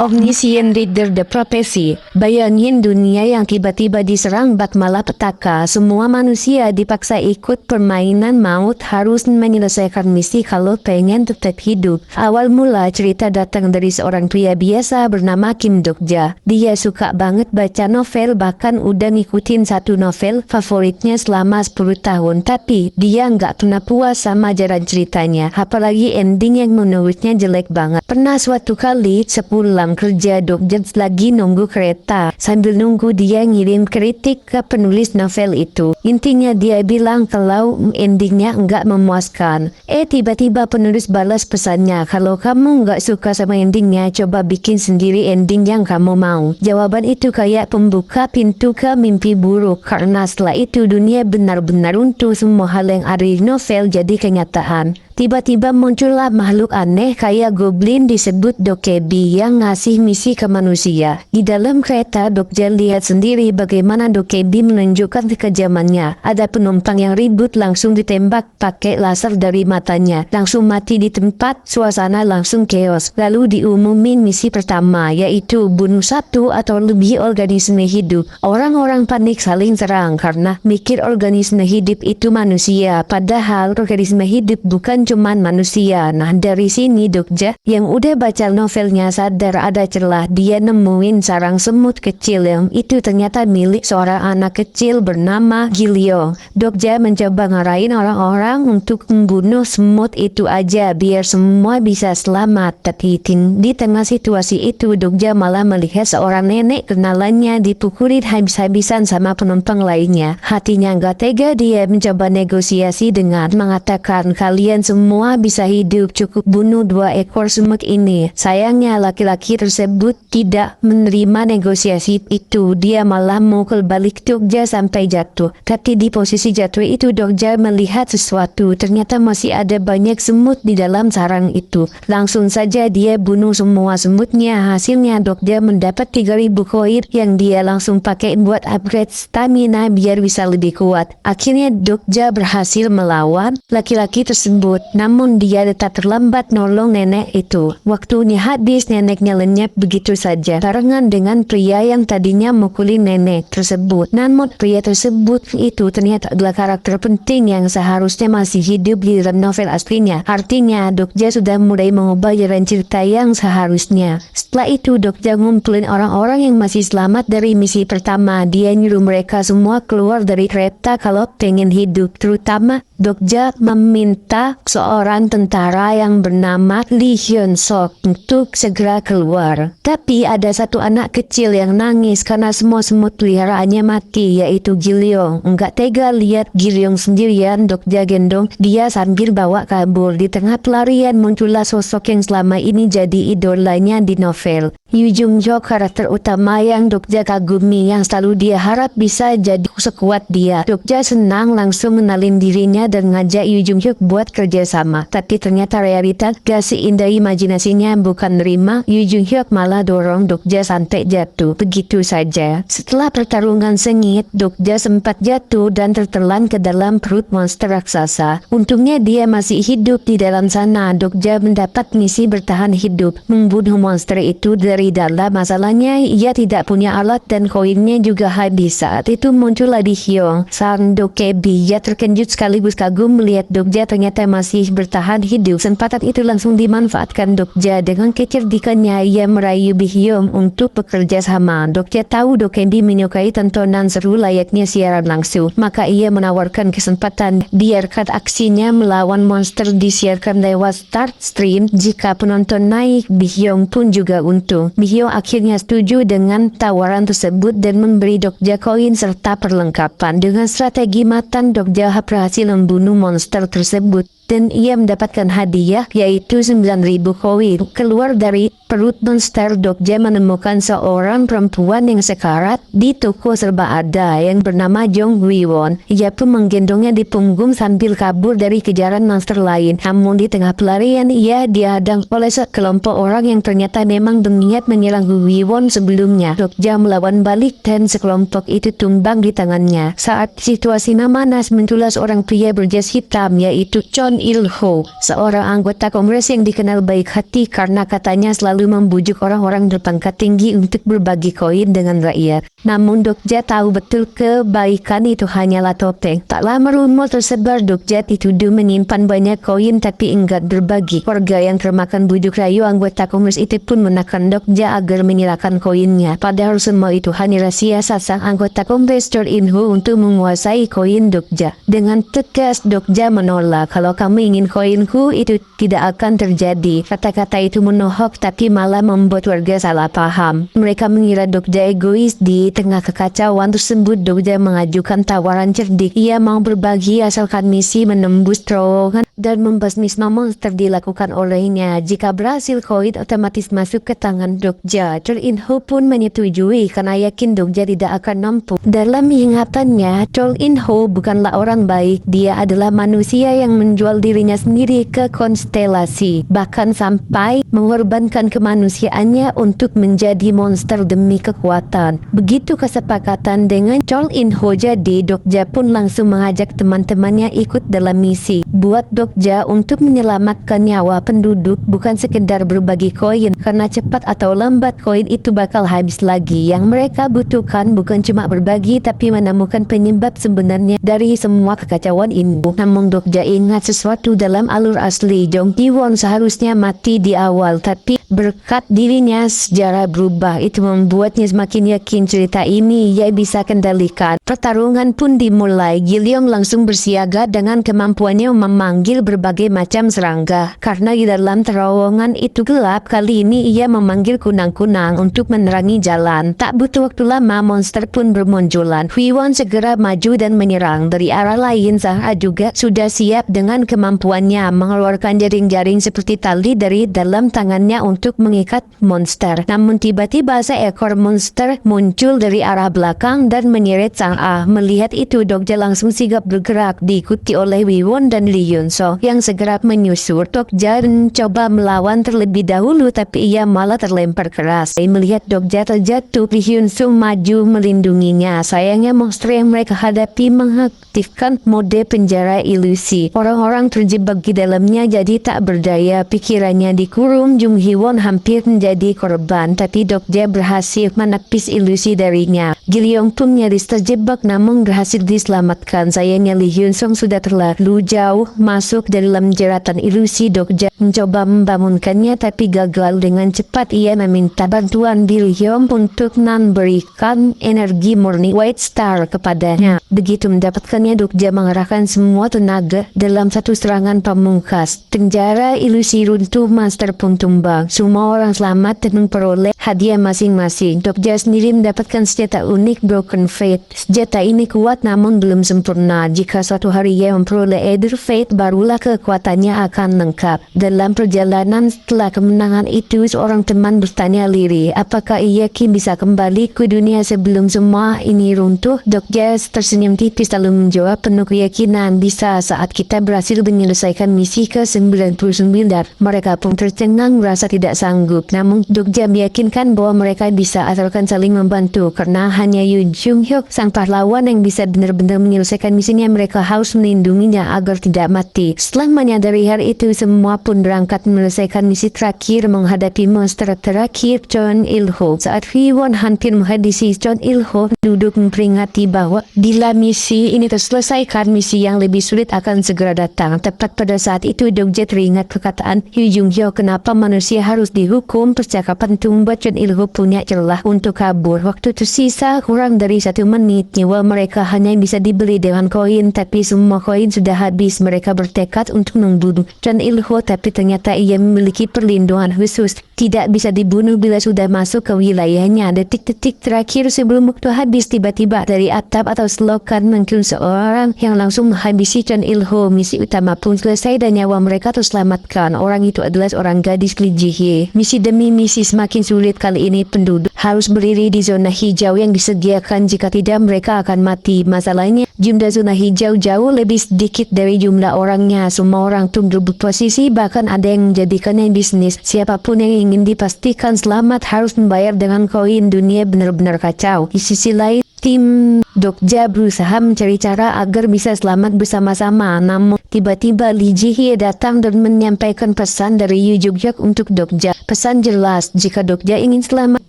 Omniscient Reader The Prophecy. Bayangin dunia yang tiba-tiba diserang bak malapetaka. Semua manusia dipaksa ikut permainan maut, harus menyelesaikan misi kalau pengen tetap hidup. Awal mula cerita datang dari seorang pria biasa bernama Kim Dokja. Dia suka banget baca novel, bahkan udah ngikutin satu novel favoritnya selama 10 tahun. Tapi dia nggak pernah puas sama jalan ceritanya, apalagi ending yang menurutnya jelek banget. Pernah suatu kali sepulang kerja, Dokja lagi nunggu kereta. Sambil nunggu dia ngirim kritik ke penulis novel itu. Intinya dia bilang kalau endingnya nggak memuaskan. Tiba-tiba penulis balas pesannya, kalau kamu nggak suka sama endingnya, coba bikin sendiri ending yang kamu mau. Jawaban itu kayak pembuka pintu ke mimpi buruk, karena setelah itu dunia benar-benar runtuh, semua hal yang ada di novel jadi kenyataan. Tiba-tiba muncullah makhluk aneh kayak goblin disebut Dokebi yang ngasih misi ke manusia. Di dalam kereta, Dokja lihat sendiri bagaimana Dokebi menunjukkan kekejamannya. Ada penumpang yang ribut langsung ditembak pakai laser dari matanya. Langsung mati di tempat, suasana langsung chaos. Lalu diumumin misi pertama, yaitu bunuh satu atau lebih organisme hidup. Orang-orang panik saling serang karena mikir organisme hidup itu manusia. Padahal organisme hidup bukan cuman manusia. Nah, dari sini Dokja yang udah baca novelnya sadar ada celah. Dia nemuin sarang semut kecil yang itu ternyata milik seorang anak kecil bernama Gilio. Dokja mencoba ngarahin orang-orang untuk membunuh semut itu aja biar semua bisa selamat. Tapi di tengah situasi itu Dokja malah melihat seorang nenek kenalannya dipukulin habis-habisan sama penumpang lainnya. Hatinya gak tega, dia mencoba negosiasi dengan mengatakan, kalian semua bisa hidup, cukup bunuh 2 ekor semut ini. Sayangnya laki-laki tersebut tidak menerima negosiasi itu. Dia malah mukul balik Dokja sampai jatuh. Tapi di posisi jatuh itu Dokja melihat sesuatu. Ternyata masih ada banyak semut di dalam sarang itu. Langsung saja dia bunuh semua semutnya. Hasilnya Dokja mendapat 3000 koin yang dia langsung pakai buat upgrade stamina biar bisa lebih kuat. Akhirnya Dokja berhasil melawan laki-laki tersebut. Namun dia tetap terlambat nolong nenek itu. Waktunya habis, neneknya lenyap begitu saja barengan dengan pria yang tadinya mukulin nenek tersebut. Namun pria tersebut itu ternyata adalah karakter penting yang seharusnya masih hidup di dalam novel aslinya. Artinya Dokja sudah mulai mengubah jalan cerita yang seharusnya. Setelah itu Dokja ngumpulin orang-orang yang masih selamat dari misi pertama. Dia nyuruh mereka semua keluar dari kereta kalau pengen hidup. Terutama Dokja meminta seorang tentara yang bernama Lee Hyun Sok untuk segera keluar. Tapi ada satu anak kecil yang nangis karena semua semut peliharaannya mati, yaitu Gilyong. Enggak tega lihat Gilyong sendirian, Dokja gendong dia sambil bawa kabur. Di tengah pelarian muncullah sosok yang selama ini jadi idolanya di novel, Yu Jung Hyuk, karakter utama yang Dokja kagumi, yang selalu dia harap bisa jadi sekuat dia. Dokja senang langsung mengenalin dirinya dan ngajak Yu Jung Hyuk buat kerjasama. Tapi ternyata realitas gak seindah imajinasinya. Bukan nerima, Yu Jung Hyuk malah dorong Dokja sampai jatuh begitu saja. Setelah pertarungan sengit, Dokja sempat jatuh dan tertelan ke dalam perut monster raksasa. Untungnya dia masih hidup di dalam sana. Dokja mendapat misi bertahan hidup, membunuh monster itu dari dalam. Masalahnya ia tidak punya alat dan koinnya juga habis. Saat itu muncul Lee Hyung, sang Dokebi. Ia terkejut sekaligus kagum melihat Dokja ternyata masih bertahan hidup. Kesempatan itu langsung dimanfaatkan Dokja. Dengan kecerdikannya ia merayu Lee Hyung untuk bekerja sama. Dokja tahu Dokebi menyukai tontonan seru layaknya siaran langsung, maka ia menawarkan kesempatan biarkan aksinya melawan monster disiarkan lewat start stream. Jika penonton naik, Lee Hyung pun juga untung. Lee Hyung akhirnya setuju dengan tawaran tersebut dan memberi Dokja koin serta perlengkapan. Dengan strategi matang, Dokja berhasil membunuh monster tersebut dan ia mendapatkan hadiah yaitu 9.000 koin. Keluar dari perut monster, Dokja menemukan seorang perempuan yang sekarat di toko serba ada yang bernama Jong Hwi-won. Ia pun menggendongnya di punggung sambil kabur dari kejaran monster lain. Namun di tengah pelarian ia dihadang oleh sekelompok orang yang ternyata memang berniat menyerang Hwi-won sebelumnya. Dokja melawan balik dan sekelompok itu tumbang di tangannya. Saat situasi memanas, muncullah seorang pria berjas hitam yaitu Chon Chon Il-ho, seorang anggota Kongres yang dikenal baik hati karena katanya selalu membujuk orang-orang berpangkat tinggi untuk berbagi koin dengan rakyat. Namun Dokja tahu betul kebaikan itu hanyalah topeng. Tak lama rumor tersebar Dokja dituduh menyimpan banyak koin tapi enggan berbagi. Warga yang termakan bujuk rayu anggota Kongres itu pun menekan Dokja agar menyerahkan koinnya. Padahal semua itu hanya siasat sang anggota Kongres Chon Il-ho untuk menguasai koin Dokja. Dengan tegas Dokja menolak, kalau kamu ingin koinku itu tidak akan terjadi. Kata-kata itu menohok tapi malah membuat warga salah paham. Mereka mengira Dokja egois. Di tengah kekacauan tersebut Dokja mengajukan tawaran cerdik. Ia mau berbagi asalkan misi menembus terowongan dan membasmi monster dilakukan olehnya. Jika berhasil koin otomatis masuk ke tangan Dokja. Chon Il-ho pun menyetujui karena yakin Dokja tidak akan mampu. Dalam ingatannya, Chon Il-ho bukanlah orang baik. Dia adalah manusia yang menjual dirinya sendiri ke konstelasi, bahkan sampai mengorbankan kemanusiaannya untuk menjadi monster demi kekuatan. Begitu kesepakatan dengan Chon Il-ho jadi, Dokja pun langsung mengajak teman-temannya ikut dalam misi. Buat Dokja untuk menyelamatkan nyawa penduduk bukan sekedar berbagi koin, karena cepat atau lambat koin itu bakal habis lagi. Yang mereka butuhkan bukan cuma berbagi tapi menemukan penyebab sebenarnya dari semua kekacauan ini. Namun Dokja ingat sesuatu dalam alur asli. Jong Ki-won seharusnya mati di awal, tapi berkat dirinya sejarah berubah. Itu membuatnya semakin yakin cerita ini ia bisa kendalikan. Pertarungan pun dimulai. Gilyong langsung bersiaga dengan kemampuannya memanggil berbagai macam serangga. Karena di dalam terowongan itu gelap, kali ini ia memanggil kunang-kunang untuk menerangi jalan. Tak butuh waktu lama, monster pun bermunculan. Hwi-won segera maju dan menyerang. Dari arah lain, Zahra juga sudah siap dengan kemampuannya mengeluarkan jaring-jaring seperti tali dari dalam tangannya untuk mengikat monster. Namun tiba-tiba seekor monster muncul dari arah belakang dan menyeret Zahra. Melihat itu, Dokja langsung sigap bergerak, diikuti oleh Hwi-won dan Lee Yun-so yang segera menyusul. Dokja mencoba melawan terlebih dahulu tapi ia malah terlempar keras. Melihat Dokja terjatuh, Lee Yun-so maju melindunginya. Sayangnya monster yang mereka hadapi mengaktifkan mode penjara ilusi. Orang-orang terjebak di dalamnya jadi tak berdaya. Pikirannya dikurung. Jung Hee-won hampir menjadi korban, tapi Dokja berhasil menepis ilusi darinya. Gilyong pun nyaris terjebak namun berhasil diselamatkan. Sayangnya Lee Hyun-sung sudah terlalu jauh masuk dalam jeratan ilusi. Dokja mencoba membangunkannya tapi gagal. Dengan cepat ia meminta bantuan Gilyong untuk memberikan energi murni White Star kepadanya. Begitu mendapatkannya, Dokja mengerahkan semua tenaga dalam satu serangan pamungkas. Penjara ilusi runtuh, monster pun tumbang. Semua orang selamat dan memperoleh hadiah masing-masing. Dokja sendiri mendapatkan senjata unik Broken Fate. Senjata ini kuat namun belum sempurna. Jika suatu hari ia memperoleh Ether Fate, barulah kekuatannya akan lengkap. Dalam perjalanan setelah kemenangan itu, seorang teman bertanya lirih, apakah ia bisa kembali ke dunia sebelum semua ini runtuh? Dokja tersenyum tipis lalu menjawab penuh keyakinan, bisa saat kita berhasil menyelesaikan misi ke-99. Mereka pun tercengang merasa tidak sanggup. Namun Dokja meyakinkan bahwa mereka bisa asalkan saling membantu, karena hanya Yoon Jung-hyuk sang pahlawan yang bisa benar-benar menyelesaikan misinya. Mereka harus melindunginya agar tidak mati. Setelah menyadari hal itu, semua pun berangkat menyelesaikan misi terakhir menghadapi monster terakhir Chon Il-ho. Saat Hwi-won hampir menghabisi Chon Il-ho, duduk memperingati bahwa bila misi ini terselesaikan, misi yang lebih sulit akan segera datang. Tepat pada saat itu Dokja teringat perkataan Yu Jung-hyo, kenapa manusia harus dihukum. Percakapan itu membuat Chon Il-ho punya celah untuk kabur. Waktu tersisa kurang dari 1 menit. Nyawa mereka hanya bisa dibeli dengan koin, tapi semua koin sudah habis. Mereka bertekad untuk membunuh Chon Il-ho, tapi ternyata ia memiliki perlindungan khusus. Tidak bisa dibunuh bila sudah masuk ke wilayahnya. Detik-detik terakhir sebelum waktu habis, tiba-tiba dari atap atau selokan muncul seorang yang langsung menghabisi Chon Il-ho. Misi utama pun selesai dan nyawa mereka terselamatkan. Orang itu adalah seorang gadis Lee Ji-hye. Misi demi misi semakin sulit. Kali ini penduduk harus berdiri di zona hijau yang disediakan, jika tidak mereka akan mati. Masalahnya jumlah zona hijau jauh lebih sedikit dari jumlah orangnya. Semua orang tuh berebut posisi, bahkan ada yang menjadikannya bisnis. Siapapun yang ingin dipastikan selamat harus membayar dengan koin. Dunia benar-benar kacau. Di sisi lain, Tim Dokja berusaha mencari cara agar bisa selamat bersama-sama, namun tiba-tiba Lee Ji-hye datang dan menyampaikan pesan dari Yu Jung-hyuk untuk Dokja. Pesan jelas, jika Dokja ingin selamat,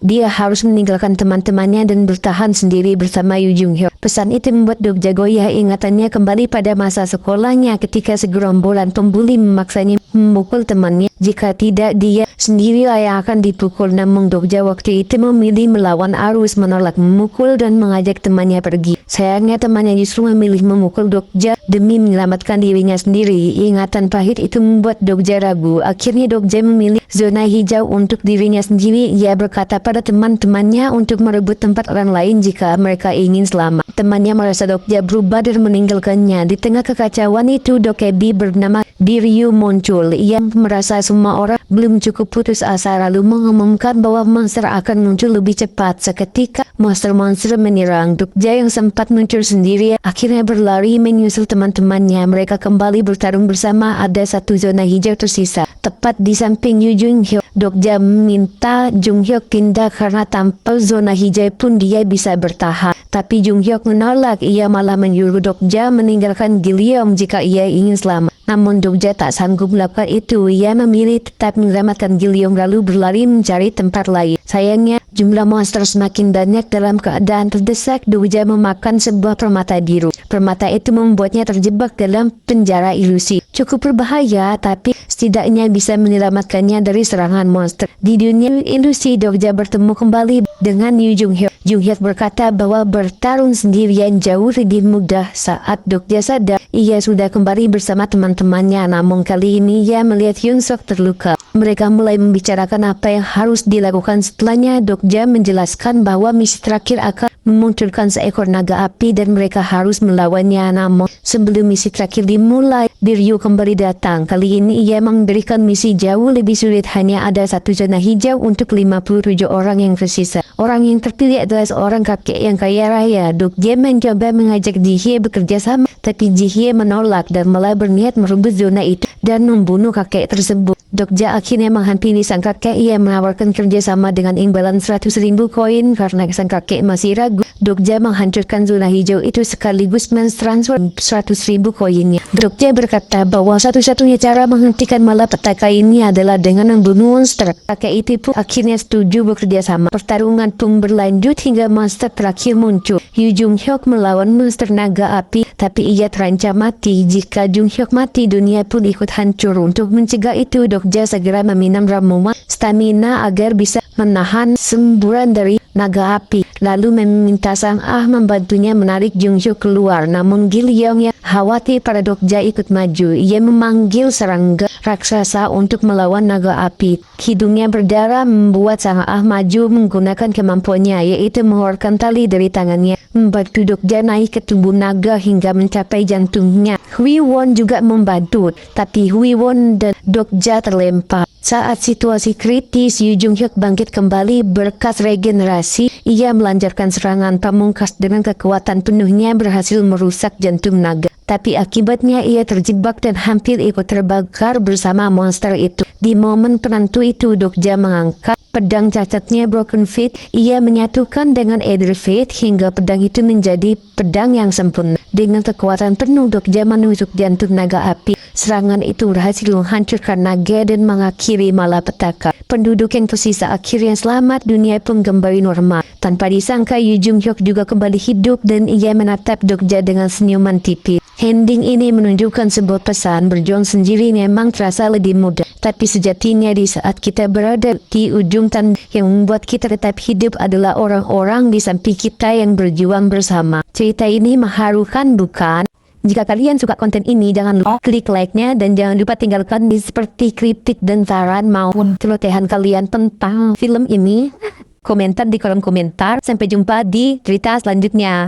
dia harus meninggalkan teman-temannya dan bertahan sendiri bersama Yu Jung-hyuk. Pesan itu membuat Dokja goyah, ingatannya kembali pada masa sekolahnya ketika segerombolan pembuli memaksanya memukul temannya. Jika tidak, dia sendirilah yang akan dipukul. Namun Dokja waktu itu memilih melawan arus, menolak memukul dan mengajak temannya pergi. Sayangnya temannya justru memilih memukul Dokja demi menyelamatkan dirinya sendiri. Ingatan pahit itu membuat Dokja ragu. Akhirnya Dokja memilih zona hijau untuk dirinya sendiri. Ia berkata pada teman-temannya untuk merebut tempat orang lain jika mereka ingin selamat. Temannya merasa Dokja berubah dan meninggalkannya. Di tengah kekacauan itu, Dokebi bernama Biryu muncul. Ia merasa semua orang belum cukup putus asa, lalu mengumumkan bahwa monster akan muncul lebih cepat. Seketika monster-monster menyerang. Dokja yang sempat muncul sendiri akhirnya berlari menyusul teman-temannya. Mereka kembali bertarung bersama. Ada satu zona hijau tersisa tepat di samping Yu Jung-hyuk. Dokja meminta Jung-hyuk pindah karena tanpa zona hijau pun dia bisa bertahan. Tapi Jung-hyuk menolak. Ia malah menyuruh Dokja meninggalkan Gilyeong jika ia ingin selamat. Namun Dokja tak sanggup melakukan itu. Ia memilih tetap menyelamatkan Gilyeong lalu berlari mencari tempat lain. Sayangnya jumlah monster semakin banyak. Dalam keadaan terdesak, Dokja memakan sebuah permata biru. Permata itu membuatnya terjebak dalam penjara ilusi. Cukup berbahaya, tapi setidaknya bisa menyelamatkannya dari serangan monster. Di dunia ilusi, Dokja bertemu kembali dengan Yu Jung-hyuk. Jung-hyuk berkata bahwa bertarung sendirian jauh lebih mudah. Saat Dokja sadar, ia sudah kembali bersama teman-temannya. Namun kali ini ia melihat Hyun-suk terluka. Mereka mulai membicarakan apa yang harus dilakukan setelahnya. Dokja menjelaskan bahwa misi terakhir akan memunculkan seekor naga api dan mereka harus melawannya. Namun sebelum misi terakhir dimulai, Biryu kembali datang. Kali ini ia memberikan misi jauh lebih sulit. Hanya ada satu zona hijau untuk 57 orang yang tersisa. Orang yang terpilih adalah seorang kakek yang kaya raya. Dokja mencoba mengajak Ji-hye bekerja sama, tapi Ji-hye menolak dan malah berniat merebut zona itu dan membunuh kakek tersebut. Dokja akhirnya menghampiri sang kakek. Ia menawarkan kerjasama dengan imbalan 100.000 koin. Karena sang kakek masih ragu, Dokja menghancurkan zona hijau itu sekaligus mentransfer 100.000 koinnya. Dokja berkata bahwa satu-satunya cara menghentikan malapetaka ini adalah dengan membunuh monster. Kakek itu pun akhirnya setuju bekerja sama. Pertarungan pun berlanjut hingga monster terakhir muncul. Yu Jung-hyuk melawan monster naga api, tapi ia terancam mati. Jika Jung-hyuk mati, dunia pun ikut hancur. Untuk mencegah itu, Dokja segera meminum ramuan stamina agar bisa menahan semburan dari naga api, lalu meminta sang membantunya menarik Jung-hyuk keluar. Namun Gilyeong yang khawatir pada Dokja ikut maju. Ia memanggil serangga raksasa untuk melawan naga api. Hidungnya berdarah membuat sang maju menggunakan kemampuannya, yaitu mengeluarkan tali dari tangannya, membantu Dokja naik ke tubuh naga hingga mencapai jantungnya. Hui Won juga membantu, tapi Hui Won dan Dokja terlempar. Saat situasi kritis, Yu Jung-hyuk bangkit kembali berkat regenerasi. Ia melancarkan serangan pamungkas dengan kekuatan penuhnya, berhasil merusak jantung naga. Tapi akibatnya ia terjebak dan hampir ikut terbakar bersama monster itu. Di momen penentu itu, Dokja mengangkat pedang cacatnya Broken Fate. Ia menyatukan dengan Ether Fate hingga pedang itu menjadi pedang yang sempurna. Dengan kekuatan penuh, Dokja menusuk jantung naga api. Serangan itu berhasil menghancurkan naga dan mengakhiri malapetaka. Penduduk yang tersisa akhirnya selamat. Dunia pun kembali normal. Tanpa disangka, Yu Jung-hyuk juga kembali hidup dan ia menatap Dokja dengan senyuman tipis. Ending ini menunjukkan sebuah pesan, berjuang sendiri memang terasa lebih mudah. Tapi sejatinya di saat kita berada di ujung tanduk, yang membuat kita tetap hidup adalah orang-orang di samping kita yang berjuang bersama. Cerita ini mengharukan, bukan? Jika kalian suka konten ini, jangan lupa klik like-nya dan jangan lupa tinggalkan di seperti kritik dan saran maupun celotehan kalian tentang film ini. Komentar di kolom komentar. Sampai jumpa di cerita selanjutnya.